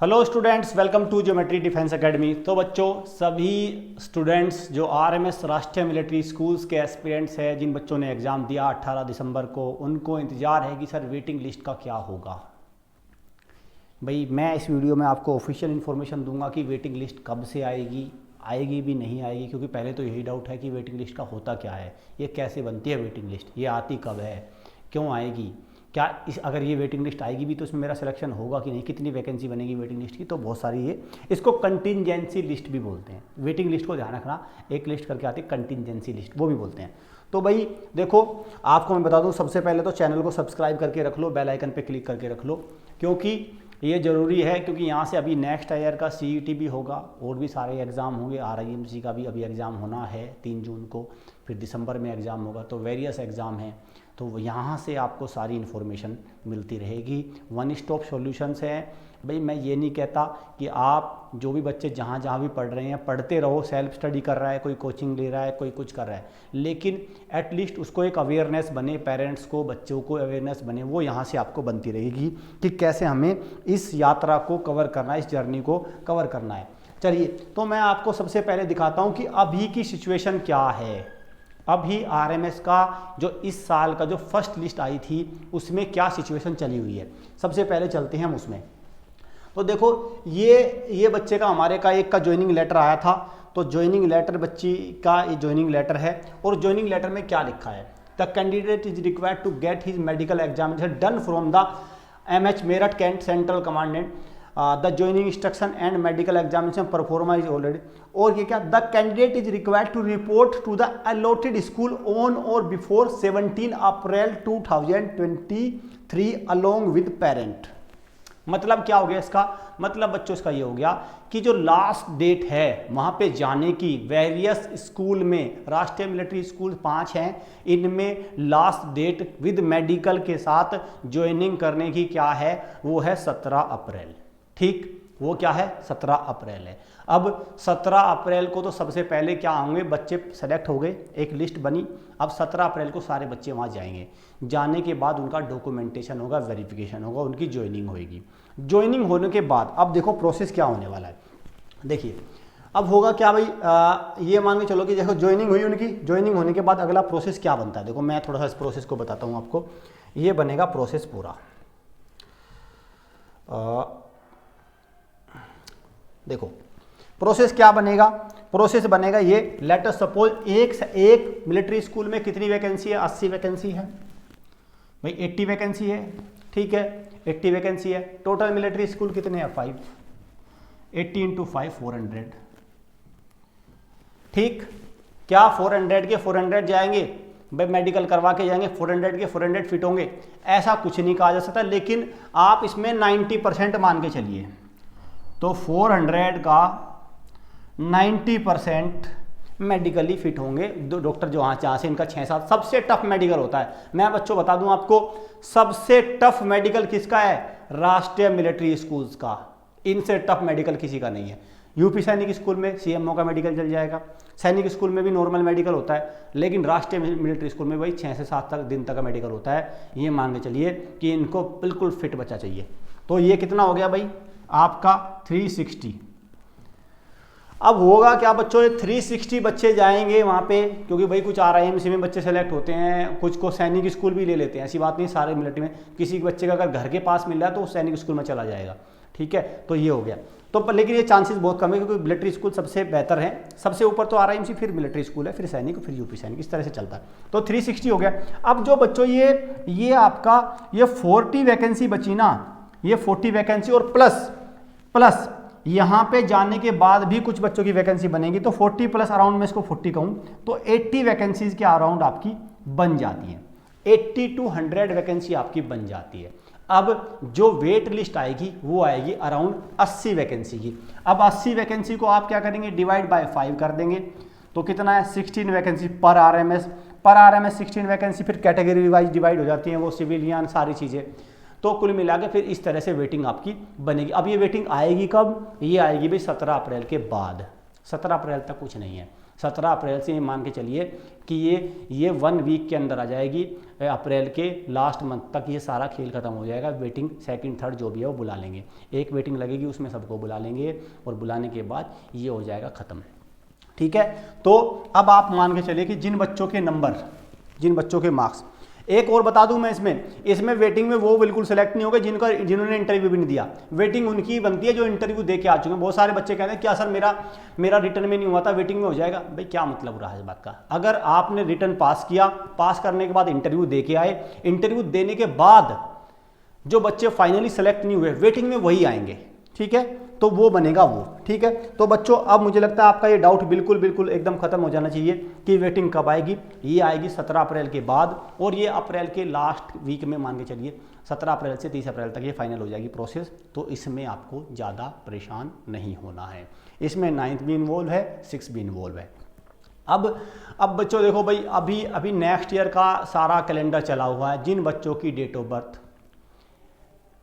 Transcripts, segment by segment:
Hello students, welcome to geometry defence academy. तो बच्चों, सभी स्टूडेंट्स जो आरएमएस राष्ट्रीय मिलिट्री स्कूल्स के एस्पिरेंट्स हैं, जिन बच्चों ने एग्ज़ाम दिया 18 दिसंबर को, उनको इंतज़ार है कि सर वेटिंग लिस्ट का क्या होगा। भाई मैं इस वीडियो में आपको ऑफिशियल इन्फॉर्मेशन दूंगा कि वेटिंग लिस्ट कब से आएगी भी नहीं आएगी, क्योंकि पहले तो यही डाउट है कि वेटिंग लिस्ट का होता क्या है, ये कैसे बनती है वेटिंग लिस्ट, ये आती कब है, क्यों आएगी, क्या अगर ये वेटिंग लिस्ट आएगी भी तो इसमें मेरा सिलेक्शन होगा कि नहीं, कितनी वैकेंसी बनेगी वेटिंग लिस्ट की। तो बहुत सारी इसको कंटिजेंसी लिस्ट भी बोलते हैं। वेटिंग लिस्ट को ध्यान रखना, एक लिस्ट करके आती है कंटिजेंसी लिस्ट, वो भी बोलते हैं। तो भाई देखो, आपको मैं बता दूं, सबसे पहले तो चैनल को सब्सक्राइब करके रख लो, बेल आइकन पे क्लिक करके रख लो, क्योंकि ये ज़रूरी है, क्योंकि यहाँ से अभी नेक्स्ट ईयर का सीईटी भी होगा और भी सारे एग्ज़ाम होंगे। आरआईएमसी का भी अभी एग्ज़ाम होना है 3 जून को, फिर दिसंबर में एग्ज़ाम होगा, तो वेरियस एग्ज़ाम हैं। तो यहाँ से आपको सारी इन्फॉर्मेशन मिलती रहेगी। वन स्टॉप सॉल्यूशंस हैं। भाई मैं ये नहीं कहता कि आप जो भी बच्चे जहाँ जहाँ भी पढ़ रहे हैं पढ़ते रहो, सेल्फ स्टडी कर रहा है, कोई कोचिंग ले रहा है, कोई कुछ कर रहा है, लेकिन एटलीस्ट उसको एक अवेयरनेस बने, पेरेंट्स को, बच्चों को अवेयरनेस बने, वो यहाँ से आपको बनती रहेगी कि कैसे हमें इस यात्रा को कवर करना है, इस जर्नी को कवर करना है। चलिए, तो मैं आपको सबसे पहले दिखाता हूँ कि अभी की सिचुएशन क्या है। अभी आरएमएस का जो इस साल का जो फर्स्ट लिस्ट आई थी उसमें क्या सिचुएशन चली हुई है। सबसे पहले चलते हैं हम उसमें। तो देखो, ये बच्चे का, हमारे का एक का ज्वाइनिंग लेटर आया था। तो ज्वाइनिंग लेटर बच्ची का ये ज्वाइनिंग लेटर है, और ज्वाइनिंग लेटर में क्या लिखा है, the candidate is required to get his medical examination done from the MH Meerut cantt central commandant, the joining instruction and medical examination proforma is already. और ये क्या, the candidate is required to report to the allotted school on or before 17 April 2023 along with parent. मतलब क्या हो गया इसका, मतलब बच्चों इसका ये हो गया कि जो लास्ट डेट है वहाँ पे जाने की, वेरियस स्कूल में, राष्ट्रीय मिलिट्री स्कूल 5 हैं, इनमें लास्ट डेट विद मेडिकल के साथ ज्वाइनिंग करने की क्या है, वो है 17 अप्रैल। ठीक, वो क्या है, 17 अप्रैल है। अब 17 अप्रैल को तो सबसे पहले क्या होंगे, बच्चे सेलेक्ट हो गए, एक लिस्ट बनी। अब 17 अप्रैल को सारे बच्चे वहाँ जाएंगे। जाने के बाद उनका डॉक्यूमेंटेशन होगा, वेरिफिकेशन होगा, उनकी ज्वाइनिंग होगी। ज्वाइनिंग होने के बाद अब देखो प्रोसेस क्या होने वाला है। देखिए अब होगा क्या भाई, ये मान के चलो कि देखो ज्वाइनिंग हुई उनकी, ज्वाइनिंग होने के बाद अगला प्रोसेस क्या बनता है। देखो मैं थोड़ा सा इस प्रोसेस को बताता हूँ आपको। ये बनेगा प्रोसेस पूरा। देखो प्रोसेस क्या बनेगा, प्रोसेस बनेगा ये, लेट अस सपोज एक मिलिट्री स्कूल में कितनी वैकेंसी है, 80 वैकेंसी है भाई, 80 वैकेंसी है। ठीक है, 80 वैकेंसी है। टोटल मिलिट्री स्कूल कितने हैं, 5, 80 × 5 400। ठीक, क्या 400 के 400 जाएंगे भाई, मेडिकल करवा के जाएंगे, 400 के 400 फिट होंगे, ऐसा कुछ नहीं कहा जा सकता। लेकिन आप इसमें 90% मान के चलिए, तो 400 का 90% मेडिकली फिट होंगे। दो डॉक्टर जो जहाँ से इनका 6-7 सबसे टफ मेडिकल होता है। मैं बच्चों बता दूं आपको, सबसे टफ मेडिकल किसका है, राष्ट्रीय मिलिट्री स्कूल्स का। इनसे टफ मेडिकल किसी का नहीं है। यूपी सैनिक स्कूल में सीएमओ का मेडिकल चल जाएगा, सैनिक स्कूल में भी नॉर्मल मेडिकल होता है, लेकिन राष्ट्रीय मिलिट्री स्कूल में वही 6 से 7 दिन तक का मेडिकल होता है। ये मान के चलिए कि इनको बिल्कुल फिट बच्चा चाहिए। तो ये कितना हो गया भाई आपका 360। अब होगा क्या बच्चों, 360 बच्चे जाएंगे वहाँ पे, क्योंकि भाई कुछ आरआईएमसी में बच्चे सेलेक्ट होते हैं, कुछ को सैनिक स्कूल भी ले लेते हैं। ऐसी बात नहीं, सारे मिलिट्री में किसी बच्चे का अगर घर के पास मिल रहा है तो वो सैनिक स्कूल में चला जाएगा। ठीक है, तो ये हो गया। तो लेकिन ये चांसेस बहुत कम है, क्योंकि मिलिट्री स्कूल सबसे बेहतर है। सबसे ऊपर तो आरआईएमसी, फिर मिलिट्री स्कूल है, फिर सैनिक, फिर यूपी सैनिक, इस तरह से चलता है। तो 360 हो गया। अब जो बच्चों ये आपका ये 40 वैकेंसी बची ना, ये 40 वैकेंसी और प्लस यहाँ पे जाने के बाद भी कुछ बच्चों की वैकेंसी बनेगी, तो 40 प्लस अराउंड में इसको 40 कहूँ तो 80 वैकेंसीज के अराउंड आपकी बन जाती है। 80 to 100 वैकेंसी आपकी बन जाती है। अब जो वेट लिस्ट आएगी वो आएगी अराउंड 80 वैकेंसी की। अब 80 वैकेंसी को आप क्या करेंगे, डिवाइड बाय 5 कर देंगे, तो कितना है, 16 वैकेंसी पर आरएमएस। 16 वैकेंसी, फिर कैटेगरी वाइज डिवाइड हो जाती हैं वो, सिविलियन सारी चीज़ें। तो कुल मिला के फिर इस तरह से वेटिंग आपकी बनेगी। अब ये वेटिंग आएगी कब, ये आएगी भाई 17 अप्रैल के बाद। 17 अप्रैल तक कुछ नहीं है, 17 अप्रैल से ये मान के चलिए कि ये 1 वीक के अंदर आ जाएगी। अप्रैल के लास्ट मंथ तक ये सारा खेल खत्म हो जाएगा। वेटिंग सेकंड थर्ड जो भी है वो बुला लेंगे, एक वेटिंग लगेगी उसमें सबको बुला लेंगे और बुलाने के बाद ये हो जाएगा ख़त्म। ठीक है, तो अब आप मान के चलिए कि जिन बच्चों के नंबर, जिन बच्चों के मार्क्स, एक और बता दूं मैं इसमें वेटिंग में वो बिल्कुल सेलेक्ट नहीं होगा जिन्होंने इंटरव्यू भी नहीं दिया। वेटिंग उनकी ही बनती है जो इंटरव्यू दे के आ चुके हैं। बहुत सारे बच्चे कहते हैं क्या सर मेरा रिटर्न में नहीं हुआ था, वेटिंग में हो जाएगा। भाई क्या मतलब रहा है इस बात का? अगर आपने रिटर्न पास किया, पास करने के बाद इंटरव्यू दे के आए, इंटरव्यू देने के बाद जो बच्चे फाइनली सेलेक्ट नहीं हुए वेटिंग में वही आएंगे। ठीक है, तो वो बनेगा वो। ठीक है, तो बच्चों अब मुझे लगता है आपका ये डाउट बिल्कुल एकदम खत्म हो जाना चाहिए कि वेटिंग कब आएगी। ये आएगी 17 अप्रैल के बाद, और ये अप्रैल के लास्ट वीक में मान के चलिए 17 अप्रैल से 30 अप्रैल तक ये फाइनल हो जाएगी प्रोसेस। तो इसमें आपको ज़्यादा परेशान नहीं होना है। इसमें 9th भी इन्वॉल्व है, 6th भी इन्वॉल्व है। अब बच्चों देखो भाई, अभी नेक्स्ट ईयर का सारा कैलेंडर चला हुआ है। जिन बच्चों की डेट ऑफ बर्थ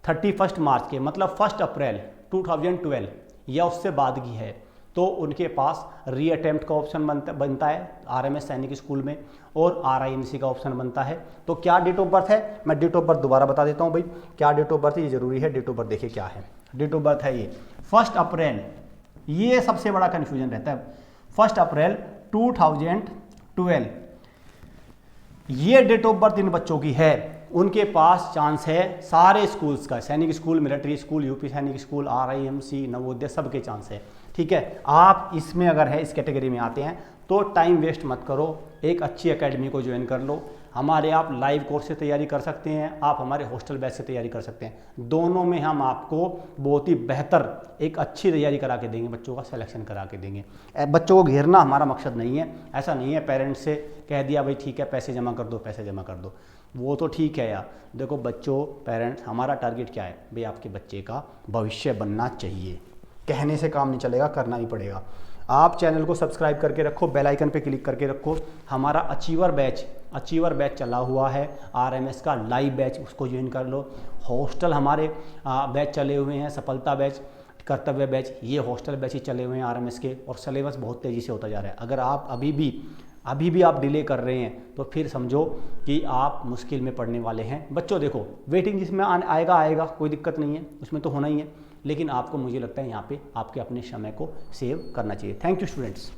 31 मार्च के मतलब 1 अप्रैल 2012 या उससे बाद की है, तो उनके पास री अटेम्प्ट का ऑप्शन बनता है RMS सैनिक स्कूल में, और RIMC का ऑप्शन बनता है। तो क्या डेट ऑफ बर्थ है, मैं डेट ऑफ बर्थ दोबारा बता देता हूँ भाई। क्या डेट ऑफ बर्थ है, ये जरूरी है। डेट ऑफ बर्थ देखिए क्या है। डेट ऑफ बर्थ है ये 1 अप्रैल, ये सबसे बड़ा कन्फ्यूजन रहता है। 1 अप्रैल 2012 ये डेट ऑफ बर्थ इन बच्चों की है। उनके पास चांस है सारे स्कूल्स का, सैनिक स्कूल, मिलिट्री स्कूल, यूपी सैनिक स्कूल, RIMC, नवोदय, सबके चांस है। ठीक है, आप इसमें अगर है, इस कैटेगरी में आते हैं तो टाइम वेस्ट मत करो, एक अच्छी एकेडमी को ज्वाइन कर लो। हमारे आप लाइव कोर्स से तैयारी कर सकते हैं, आप हमारे हॉस्टल बैच से तैयारी कर सकते हैं। दोनों में हम आपको बहुत ही बेहतर एक अच्छी तैयारी करा के देंगे, बच्चों का सिलेक्शन करा के देंगे। बच्चों को घेरना हमारा मकसद नहीं है। ऐसा नहीं है पेरेंट्स से कह दिया भाई ठीक है पैसे जमा कर दो, पैसे जमा कर दो, वो तो ठीक है यार। देखो बच्चों, पेरेंट्स, हमारा टारगेट क्या है भाई? आपके बच्चे का भविष्य बनना चाहिए। कहने से काम नहीं चलेगा, करना ही पड़ेगा। आप चैनल को सब्सक्राइब करके रखो, बेल आइकन पे क्लिक करके रखो। हमारा अचीवर बैच चला हुआ है, RMS का लाइव बैच, उसको ज्वाइन कर लो। हॉस्टल हमारे बैच चले हुए हैं, सफलता बैच, कर्तव्य बैच, ये हॉस्टल बैच ही चले हुए हैं RMS के, और सिलेबस बहुत तेज़ी से होता जा रहा है। अगर आप अभी भी आप डिले कर रहे हैं तो फिर समझो कि आप मुश्किल में पड़ने वाले हैं। बच्चों देखो, वेटिंग जिसमें आएगा, कोई दिक्कत नहीं है, उसमें तो होना ही है, लेकिन आपको, मुझे लगता है यहाँ पे आपके अपने समय को सेव करना चाहिए। Thank you students.